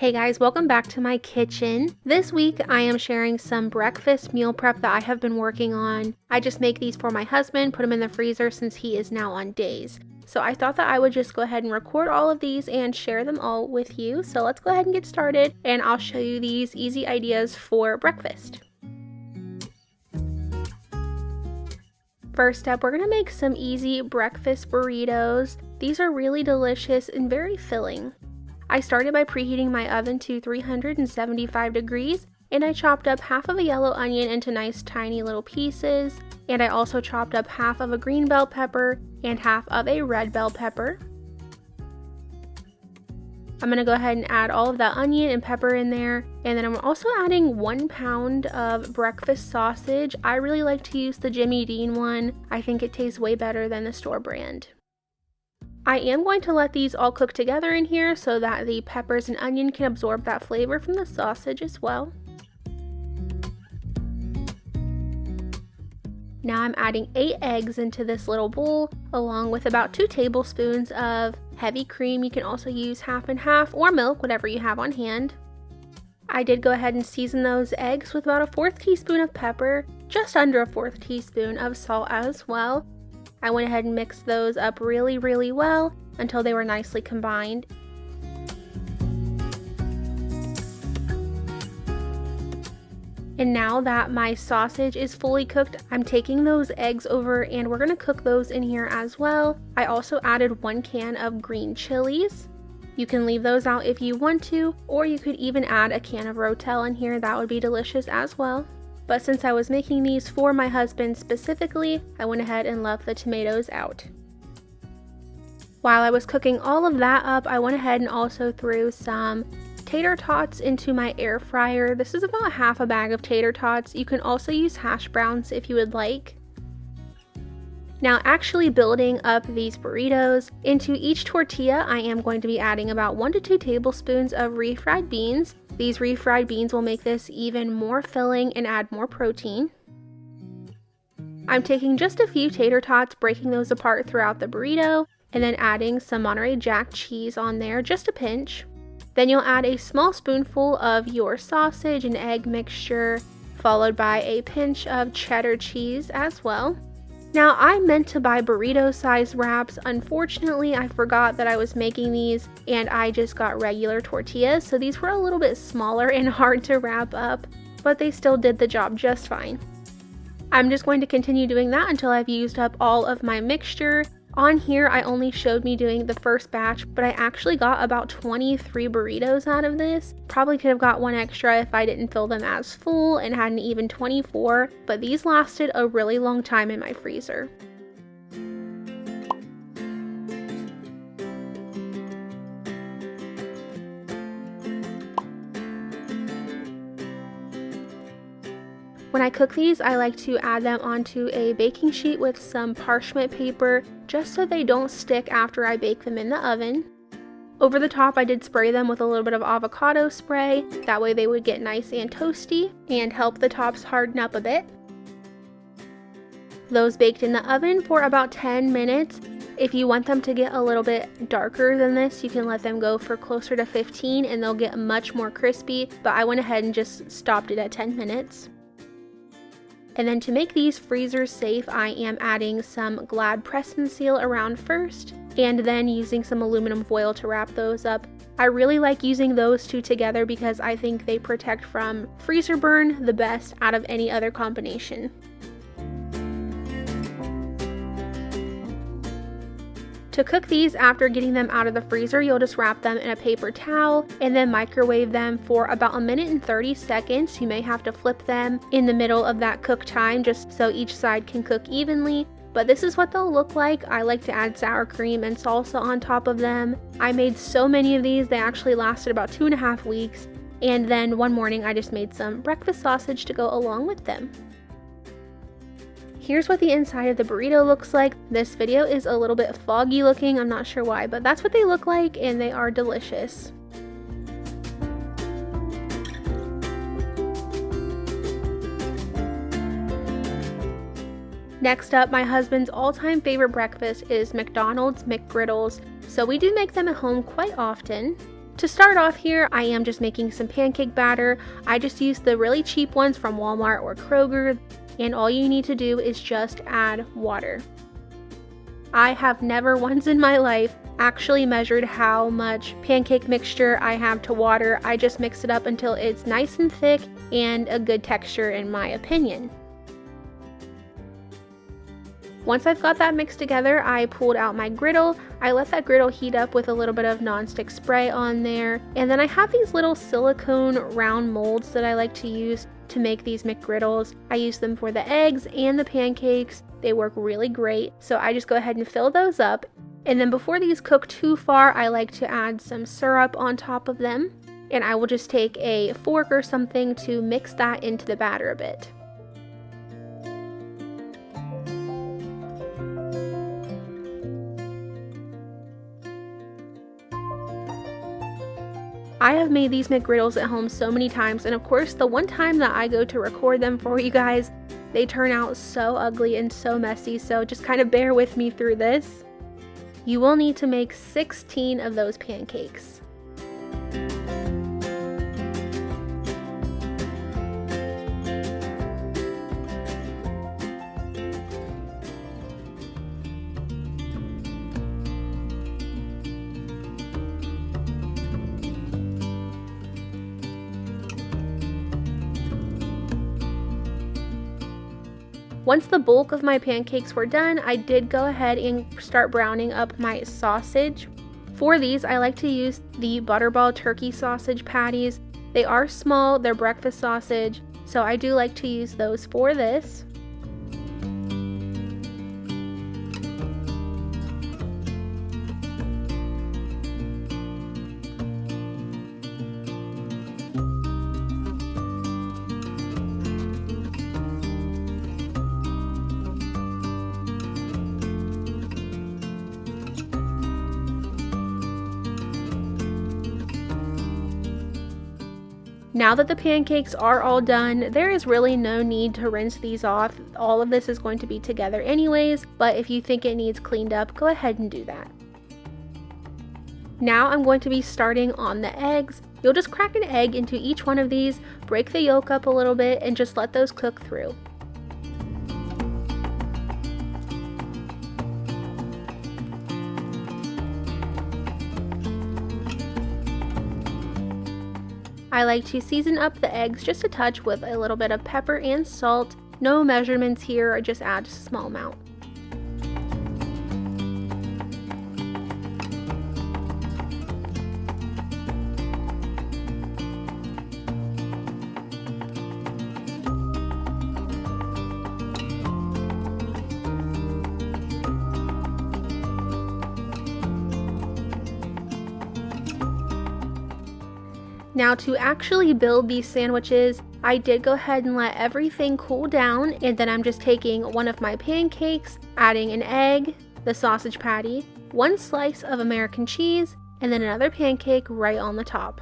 Hey guys, welcome back to my kitchen. This week I am sharing some breakfast meal prep that I have been working on. I just make these for my husband, put them in the freezer since he is now on days. So I thought that I would just go ahead and record all of these and share them all with you. So let's go ahead and get started and I'll show you these easy ideas for breakfast. First up, we're gonna make some easy breakfast burritos. These are really delicious and very filling. I started by preheating my oven to 375 degrees and I chopped up half of a yellow onion into nice tiny little pieces, and I also chopped up half of a green bell pepper and half of a red bell pepper. I'm going to go ahead and add all of that onion and pepper in there, and then I'm also adding 1 pound of breakfast sausage. I really like to use the Jimmy Dean one. I think it tastes way better than the store brand. I am going to let these all cook together in here so that the peppers and onion can absorb that flavor from the sausage as well. Now I'm adding 8 eggs into this little bowl along with about 2 tablespoons of heavy cream. You can also use half and half or milk, whatever you have on hand. I did go ahead and season those eggs with about a 1/4 teaspoon of pepper, just under a 1/4 teaspoon of salt as well. I went ahead and mixed those up really well until they were nicely combined. And now that my sausage is fully cooked, I'm taking those eggs over and we're going to cook those in here as well. I also added 1 can of green chilies. You can leave those out if you want to, or you could even add a can of Rotel in here. That would be delicious as well. But since I was making these for my husband specifically, I went ahead and left the tomatoes out. While I was cooking all of that up, I went ahead and also threw some tater tots into my air fryer. This is about half a bag of tater tots. You can also use hash browns if you would like. Now, actually building up these burritos, into each tortilla I am going to be adding about 1 to 2 tablespoons of refried beans. These refried beans will make this even more filling and add more protein. I'm taking just a few tater tots, breaking those apart throughout the burrito, and then adding some Monterey Jack cheese on there, just a pinch. Then you'll add a small spoonful of your sausage and egg mixture, followed by a pinch of cheddar cheese as well. Now, I meant to buy burrito size wraps. Unfortunately, I forgot that I was making these and I just got regular tortillas, so these were a little bit smaller and hard to wrap up, but they still did the job just fine. I'm just going to continue doing that until I've used up all of my mixture. On here, I only showed me doing the first batch, but I actually got about 23 burritos out of this. Probably could have got 1 extra if I didn't fill them as full and had an even 24, but these lasted a really long time in my freezer. When I cook these, I like to add them onto a baking sheet with some parchment paper, just so they don't stick after I bake them in the oven. Over the top, I did spray them with a little bit of avocado spray. That way they would get nice and toasty and help the tops harden up a bit. Those baked in the oven for about 10 minutes. If you want them to get a little bit darker than this, you can let them go for closer to 15 and they'll get much more crispy, but I went ahead and just stopped it at 10 minutes. And then to make these freezer safe, I am adding some Glad press and seal around first, and then using some aluminum foil to wrap those up. I really like using those two together because I think they protect from freezer burn the best out of any other combination. To cook these after getting them out of the freezer, you'll just wrap them in a paper towel and then microwave them for about 1 minute and 30 seconds. You may have to flip them in the middle of that cook time just so each side can cook evenly. But this is what they'll look like. I like to add sour cream and salsa on top of them. I made so many of these, they actually lasted about 2.5 weeks. And then one morning I just made some breakfast sausage to go along with them. Here's what the inside of the burrito looks like. This video is a little bit foggy looking, I'm not sure why, but that's what they look like and they are delicious. Next up, my husband's all-time favorite breakfast is McDonald's Mcgriddles, so we do make them at home quite often. To start off here, I am just making some pancake batter. I just used the really cheap ones from Walmart or Kroger, and all you need to do is just add water. I have never once in my life actually measured how much pancake mixture I have to water. I just mix it up until it's nice and thick and a good texture in my opinion. Once I've got that mixed together, I pulled out my griddle. I let that griddle heat up with a little bit of nonstick spray on there. And then I have these little silicone round molds that I like to use to make these McGriddles. I use them for the eggs and the pancakes. They work really great. So I just go ahead and fill those up. And then before these cook too far, I like to add some syrup on top of them. And I will just take a fork or something to mix that into the batter a bit. I have made these McGriddles at home so many times, and of course the one time that I go to record them for you guys, they turn out so ugly and so messy, so just kind of bear with me through this. You will need to make 16 of those pancakes. Once the bulk of my pancakes were done, I did go ahead and start browning up my sausage. For these, I like to use the Butterball turkey sausage patties. They are small, they're breakfast sausage, so I do like to use those for this. Now that the pancakes are all done, there is really no need to rinse these off. All of this is going to be together anyways, but if you think it needs cleaned up, go ahead and do that. Now I'm going to be starting on the eggs. You'll just crack an egg into each one of these, break the yolk up a little bit, and just let those cook through. I like to season up the eggs just a touch with a little bit of pepper and salt. No measurements here, just add just a small amount. Now to actually build these sandwiches, I did go ahead and let everything cool down, and then I'm just taking one of my pancakes, adding an egg, the sausage patty, one slice of American cheese, and then another pancake right on the top.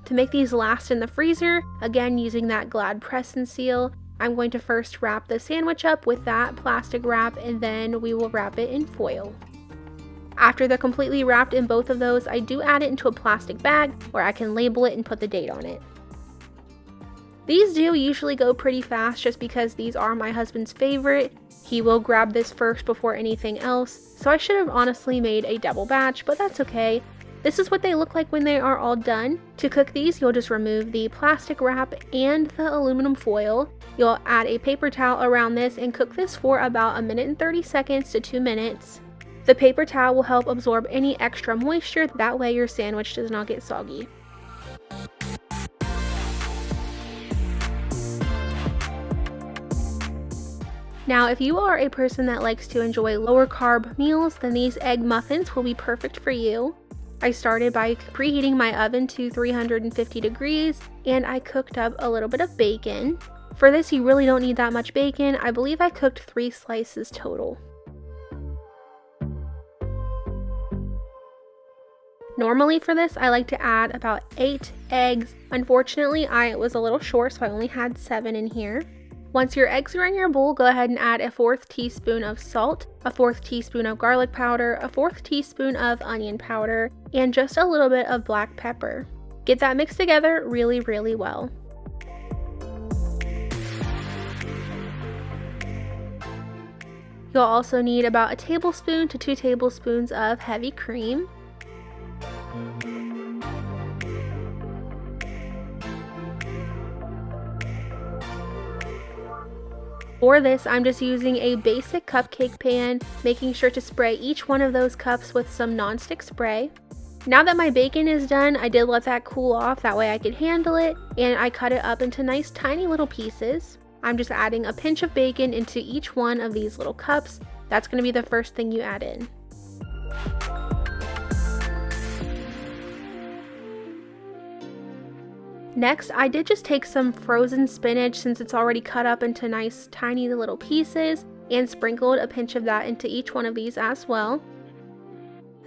To make these last in the freezer, again using that Glad press and seal, I'm going to first wrap the sandwich up with that plastic wrap, and then we will wrap it in foil. After they're completely wrapped in both of those, I do add it into a plastic bag where I can label it and put the date on it. These do usually go pretty fast just because these are my husband's favorite. He will grab this first before anything else, so I should have honestly made a double batch, but that's okay. This is what they look like when they are all done. To cook these, you'll just remove the plastic wrap and the aluminum foil. You'll add a paper towel around this and cook this for about 1 minute and 30 seconds to 2 minutes. The paper towel will help absorb any extra moisture, that way your sandwich does not get soggy. Now, if you are a person that likes to enjoy lower carb meals, then these egg muffins will be perfect for you. I started by preheating my oven to 350 degrees, and I cooked up a little bit of bacon. For this, you really don't need that much bacon. I believe I cooked 3 slices total. Normally for this, I like to add about 8 eggs. Unfortunately, I was a little short, so I only had 7 in here. Once your eggs are in your bowl, go ahead and add a 1/4 teaspoon of salt, a 1/4 teaspoon of garlic powder, a 1/4 teaspoon of onion powder, and just a little bit of black pepper. Get that mixed together really, really well. You'll also need about a tablespoon to 2 tablespoons of heavy cream. For this, I'm just using a basic cupcake pan, making sure to spray each one of those cups with some nonstick spray. Now that my bacon is done, I did let that cool off, that way I could handle it, and I cut it up into nice tiny little pieces. I'm just adding a pinch of bacon into each one of these little cups. That's going to be the first thing you add in. Next, I did just take some frozen spinach, since it's already cut up into nice tiny little pieces, and sprinkled a pinch of that into each one of these as well.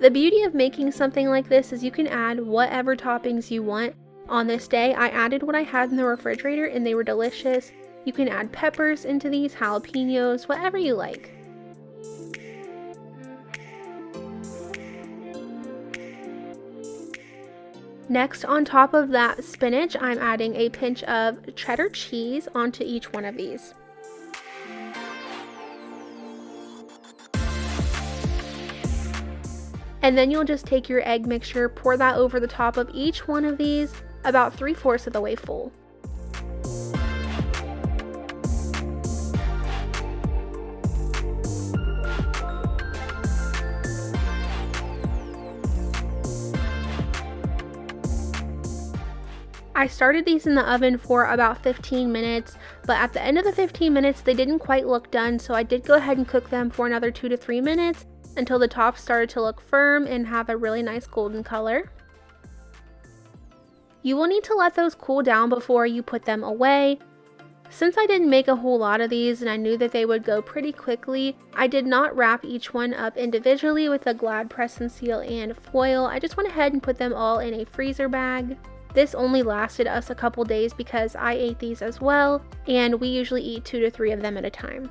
The beauty of making something like this is you can add whatever toppings you want. On this day, I added what I had in the refrigerator and they were delicious. You can add peppers into these, jalapenos, whatever you like. Next, on top of that spinach, I'm adding a pinch of cheddar cheese onto each one of these. And then you'll just take your egg mixture, pour that over the top of each one of these, about 3/4 of the way full. I started these in the oven for about 15 minutes, but at the end of the 15 minutes, they didn't quite look done, so I did go ahead and cook them for another 2 to 3 minutes until the top started to look firm and have a really nice golden color. You will need to let those cool down before you put them away. Since I didn't make a whole lot of these and I knew that they would go pretty quickly, I did not wrap each one up individually with a Glad press and seal and foil. I just went ahead and put them all in a freezer bag. This only lasted us a couple days because I ate these as well, and we usually eat 2 to 3 of them at a time.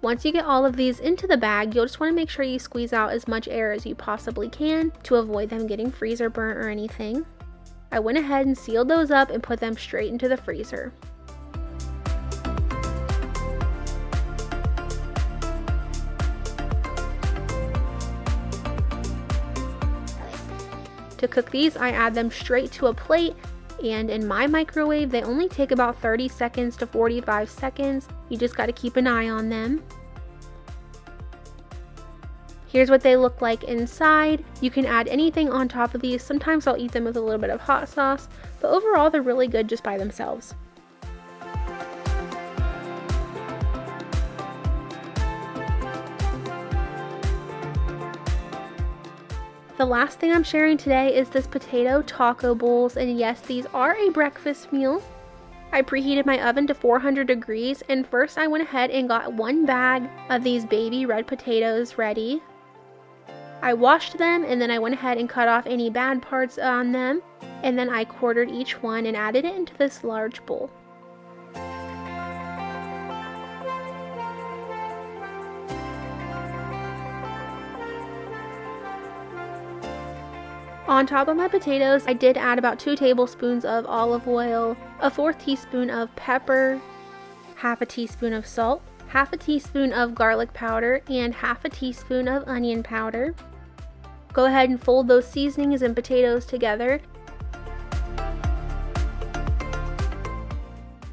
Once you get all of these into the bag, you'll just want to make sure you squeeze out as much air as you possibly can to avoid them getting freezer burnt or anything. I went ahead and sealed those up and put them straight into the freezer. To cook these, I add them straight to a plate, and in my microwave, they only take about 30 seconds to 45 seconds. You just got to keep an eye on them. Here's what they look like inside. You can add anything on top of these. Sometimes I'll eat them with a little bit of hot sauce, but overall they're really good just by themselves. The last thing I'm sharing today is this potato taco bowls, and yes, these are a breakfast meal. I preheated my oven to 400 degrees, and first I went ahead and got 1 bag of these baby red potatoes ready. I washed them, and then I went ahead and cut off any bad parts on them, and then I quartered each one and added it into this large bowl. On top of my potatoes, I did add about 2 tablespoons of olive oil, a 1/4 teaspoon of pepper, 1/2 teaspoon of salt, 1/2 teaspoon of garlic powder, and 1/2 teaspoon of onion powder. Go ahead and fold those seasonings and potatoes together.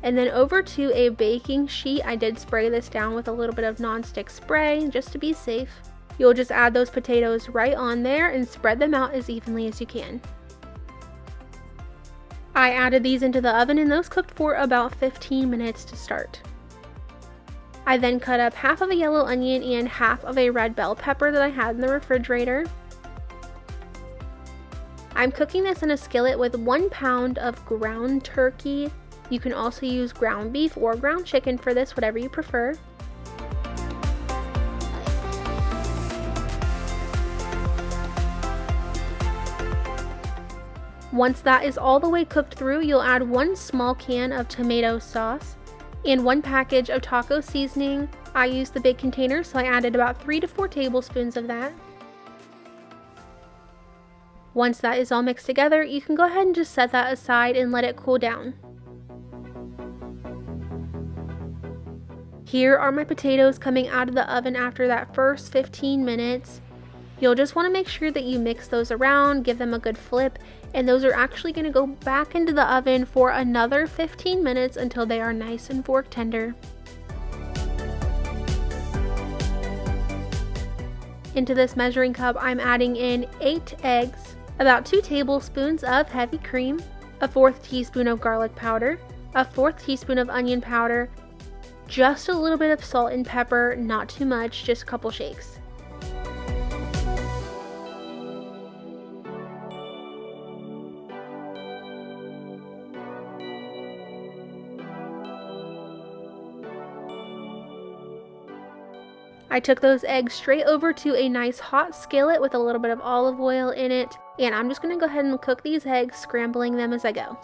And then over to a baking sheet, I did spray this down with a little bit of nonstick spray just to be safe. You'll just add those potatoes right on there and spread them out as evenly as you can. I added these into the oven and those cooked for about 15 minutes to start. I then cut up 1/2 of a yellow onion and 1/2 of a red bell pepper that I had in the refrigerator. I'm cooking this in a skillet with 1 pound of ground turkey. You can also use ground beef or ground chicken for this, whatever you prefer. Once that is all the way cooked through, you'll add 1 small can of tomato sauce. and 1 package of taco seasoning. I used the big container, so I added about 3 to 4 tablespoons of that. Once that is all mixed together, you can go ahead and just set that aside and let it cool down. Here are my potatoes coming out of the oven after that first 15 minutes. You'll just want to make sure that you mix those around, give them a good flip, and those are actually going to go back into the oven for another 15 minutes until they are nice and fork tender. Into this measuring cup, I'm adding in 8 eggs, about 2 tablespoons of heavy cream, a 1/4 teaspoon of garlic powder, a 1/4 teaspoon of onion powder, just a little bit of salt and pepper, not too much, just a couple shakes. I took those eggs straight over to a nice hot skillet with a little bit of olive oil in it, and I'm just going to go ahead and cook these eggs, scrambling them as I go.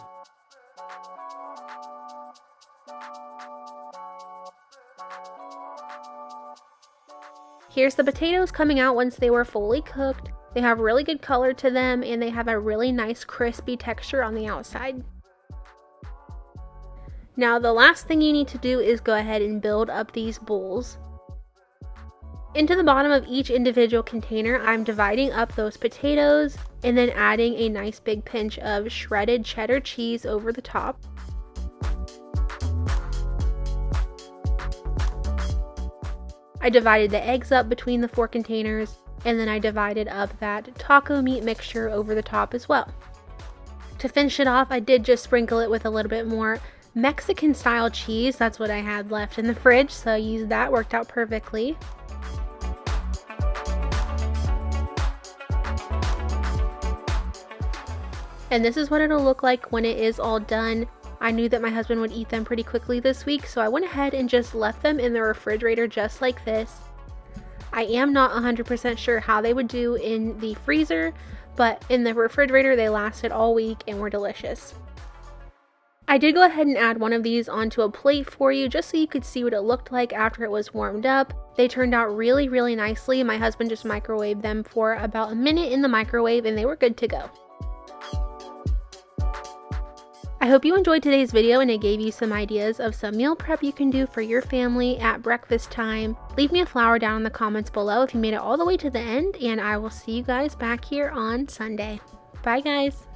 Here's the potatoes coming out once they were fully cooked. They have really good color to them, and they have a really nice crispy texture on the outside. Now the last thing you need to do is go ahead and build up these bowls. Into the bottom of each individual container, I'm dividing up those potatoes and then adding a nice big pinch of shredded cheddar cheese over the top. I divided the eggs up between the 4 containers, and then I divided up that taco meat mixture over the top as well. To finish it off, I did just sprinkle it with a little bit more Mexican style cheese. That's what I had left in the fridge, so I used that, worked out perfectly. And this is what it'll look like when it is all done. I knew that my husband would eat them pretty quickly this week, so I went ahead and just left them in the refrigerator just like this. I am not 100% sure how they would do in the freezer, but in the refrigerator they lasted all week and were delicious. I did go ahead and add one of these onto a plate for you just so you could see what it looked like after it was warmed up. They turned out really, really nicely. My husband just microwaved them for about a minute in the microwave and they were good to go. I hope you enjoyed today's video and it gave you some ideas of some meal prep you can do for your family at breakfast time. Leave me a flower down in the comments below if you made it all the way to the end, and I will see you guys back here on Sunday. Bye guys!